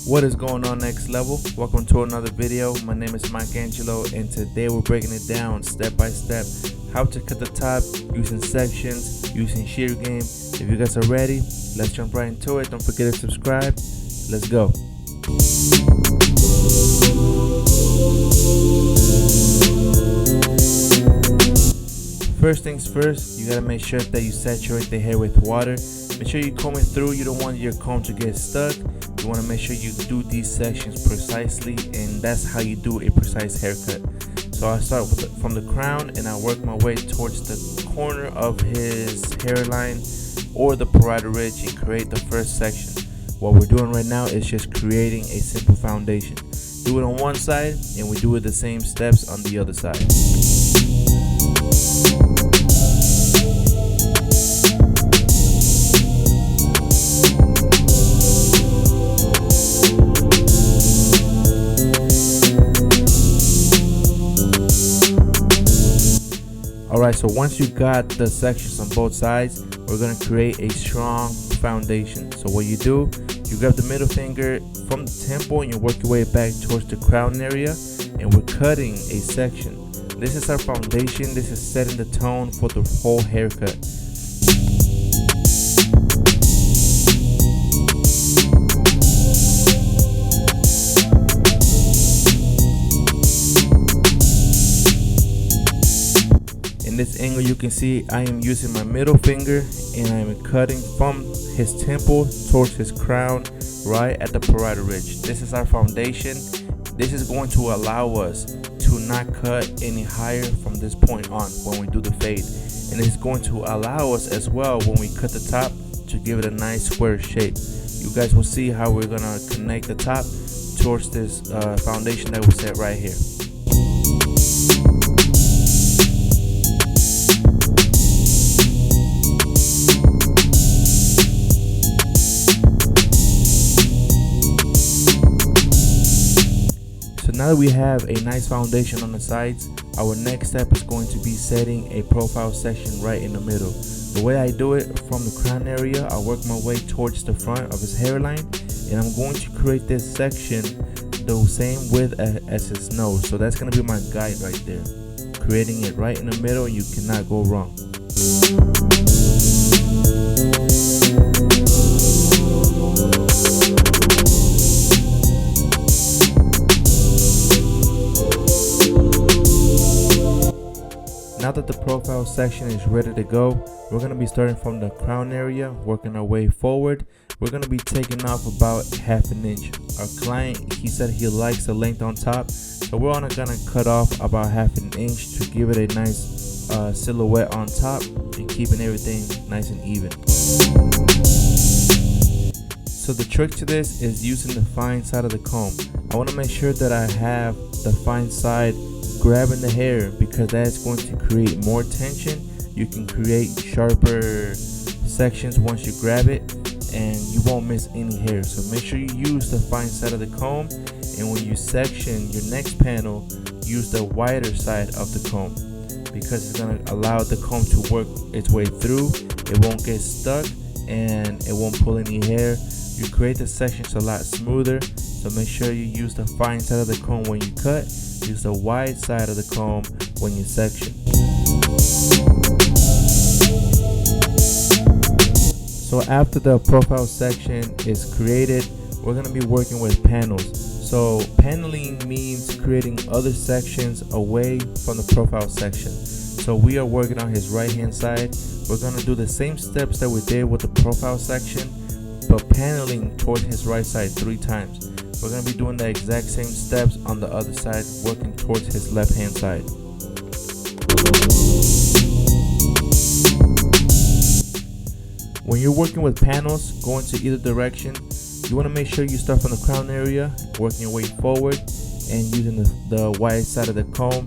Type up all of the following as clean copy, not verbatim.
What is going on, next level? Welcome to another video. My name is Mike Angelo, and today we're breaking it down step by step how to cut the top using sections, using shear game. If you guys are ready, let's jump right into it. Don't forget to subscribe. Let's go. First things first, you gotta make sure that you saturate the hair with water. Make sure you comb it through. You don't want your comb to get stuck. You want to make sure you do these sections precisely, and that's how you do a precise haircut. So I start from the crown, and I work my way towards the corner of his hairline or the parietal ridge and create the first section. What we're doing right now is just creating a simple foundation. Do it on one side, and we do it the same steps on the other side. Alright, so once you got the sections on both sides, we're going to create a strong foundation. So what you do, you grab the middle finger from the temple and you work your way back towards the crown area, and we're cutting a section. This is our foundation. This is setting the tone for the whole haircut. In this angle, you can see I am using my middle finger and I am cutting from his temple towards his crown right at the parietal ridge. This is our foundation. This is going to allow us to not cut any higher from this point on when we do the fade, and it's going to allow us as well when we cut the top to give it a nice square shape. You guys will see how we're gonna connect the top towards this foundation that we set right here. Now that we have a nice foundation on the sides, our next step is going to be setting a profile section right in the middle. The way I do it, from the crown area, I work my way towards the front of his hairline, and I'm going to create this section the same width as his nose. So that's going to be my guide right there. Creating it right in the middle, you cannot go wrong. Now that the profile section is ready to go, we're going to be starting from the crown area, working our way forward. We're going to be taking off about ½ an inch. Our client, he said he likes the length on top, so we're only going to cut off about ½ an inch to give it a nice silhouette on top and keeping everything nice and even. So the trick to this is using the fine side of the comb. I want to make sure that I have the fine side grabbing the hair, because that's going to create more tension. You can create sharper sections once you grab it, and you won't miss any hair. So make sure you use the fine side of the comb, and when you section your next panel, use the wider side of the comb, because it's going to allow the comb to work its way through. It won't get stuck and it won't pull any hair. You create the sections a lot smoother, so make sure you use the fine side of the comb when you cut. Use the wide side of the comb when you section. So after the profile section is created, we're going to be working with panels. So paneling means creating other sections away from the profile section. So we are working on his right hand side. We're going to do the same steps that we did with the profile section, but paneling towards his right side 3 times. We're going to be doing the exact same steps on the other side, working towards his left hand side. When you're working with panels going to either direction, you want to make sure you start from the crown area, working your way forward and using the wide side of the comb.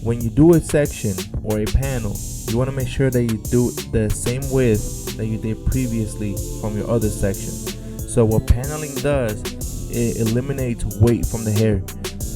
When you do a section or a panel, you want to make sure that you do the same width that you did previously from your other section. So what paneling does, it eliminates weight from the hair.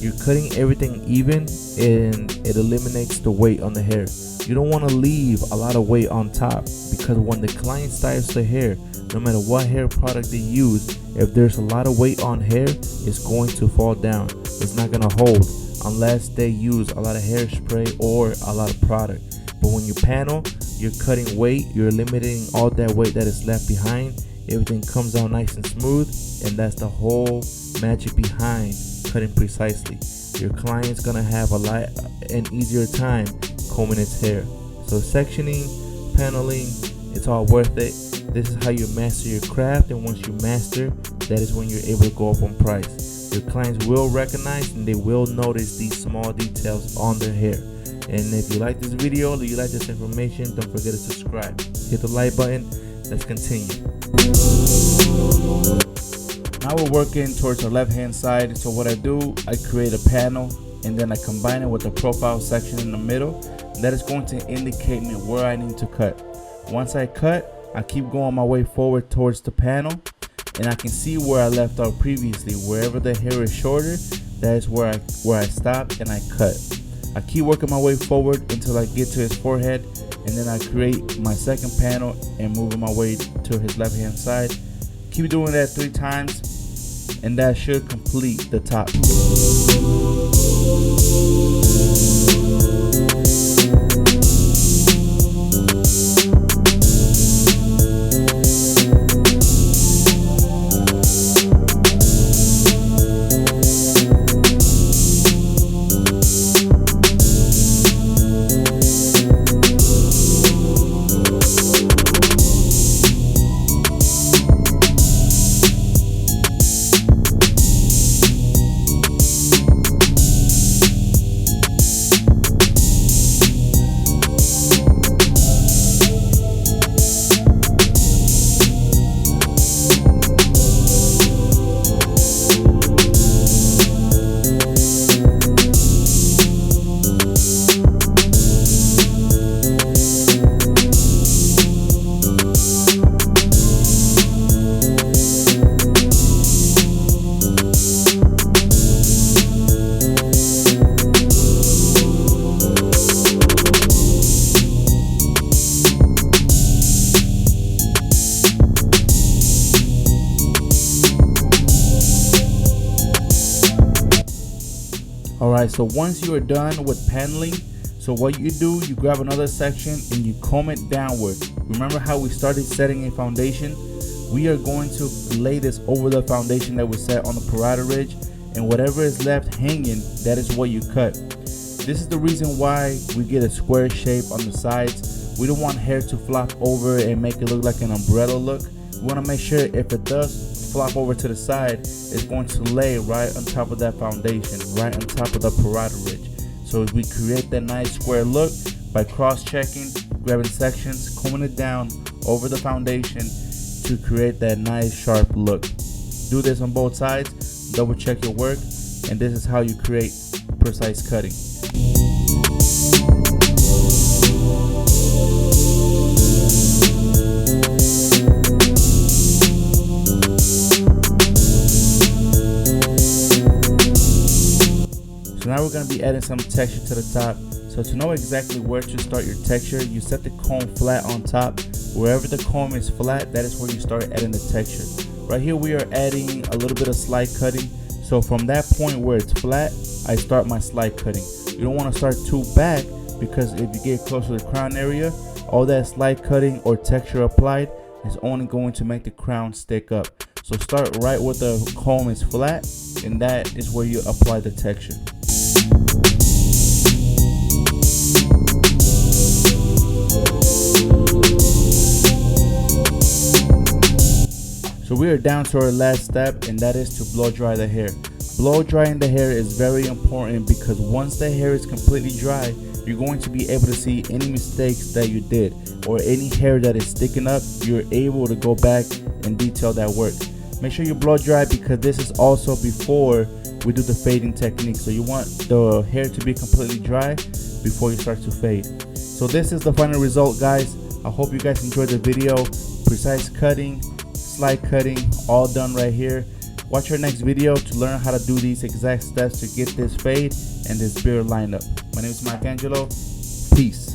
You're cutting everything even, and it eliminates the weight on the hair. You don't want to leave a lot of weight on top, because when the client styles the hair, no matter what hair product they use, if there's a lot of weight on hair, it's going to fall down. It's not going to hold unless they use a lot of hairspray or a lot of product. But when you panel, you're cutting weight, you're eliminating all that weight that is left behind. Everything comes out nice and smooth, and that's the whole magic behind cutting precisely. Your client's gonna have an easier time combing its hair. So sectioning, paneling, it's all worth it. This is how you master your craft, and once you master, that is when you're able to go up on price. Your clients will recognize and they will notice these small details on their hair. And if you like this video or you like this information, don't forget to subscribe. Hit the like button. Let's continue. Now we're working towards our left hand side. So what I do, I create a panel and then I combine it with the profile section in the middle. That is going to indicate me where I need to cut. Once I cut, I keep going my way forward towards the panel, and I can see where I left off previously. Wherever the hair is shorter, that is where I stop and I cut. I keep working my way forward until I get to his forehead, and then I create my second panel and moving my way to his left hand side. Keep doing that 3 times, and that should complete the top. Alright, so once you are done with paneling, so what you do, you grab another section and you comb it downward. Remember how we started setting a foundation? We are going to lay this over the foundation that we set on the parietal ridge, and whatever is left hanging, that is what you cut. This is the reason why we get a square shape on the sides. We don't want hair to flop over and make it look like an umbrella look. We want to make sure if it does flop over to the side, it's going to lay right on top of that foundation, right on top of the parietal ridge. So we create that nice square look by cross-checking, grabbing sections, combing it down over the foundation to create that nice sharp look. Do this on both sides, double check your work, and this is how you create precise cutting. So now we're going to be adding some texture to the top. So to know exactly where to start your texture, you set the comb flat on top. Wherever the comb is flat, that is where you start adding the texture. Right here we are adding a little bit of slide cutting. So from that point where it's flat, I start my slide cutting. You don't want to start too back, because if you get close to the crown area, all that slide cutting or texture applied is only going to make the crown stick up. So start right where the comb is flat, and that is where you apply the texture. So we are down to our last step, and that is to blow dry the hair. Blow drying the hair is very important, because once the hair is completely dry, you're going to be able to see any mistakes that you did, or any hair that is sticking up. You're able to go back and detail that work. Make sure you blow dry, because this is also before we do the fading technique. So you want the hair to be completely dry before you start to fade. So this is the final result, guys. I hope you guys enjoyed the video. Precise cutting, slide cutting, all done right here. Watch our next video to learn how to do these exact steps to get this fade and this beard lined up. My name is Mike Angelo. Peace.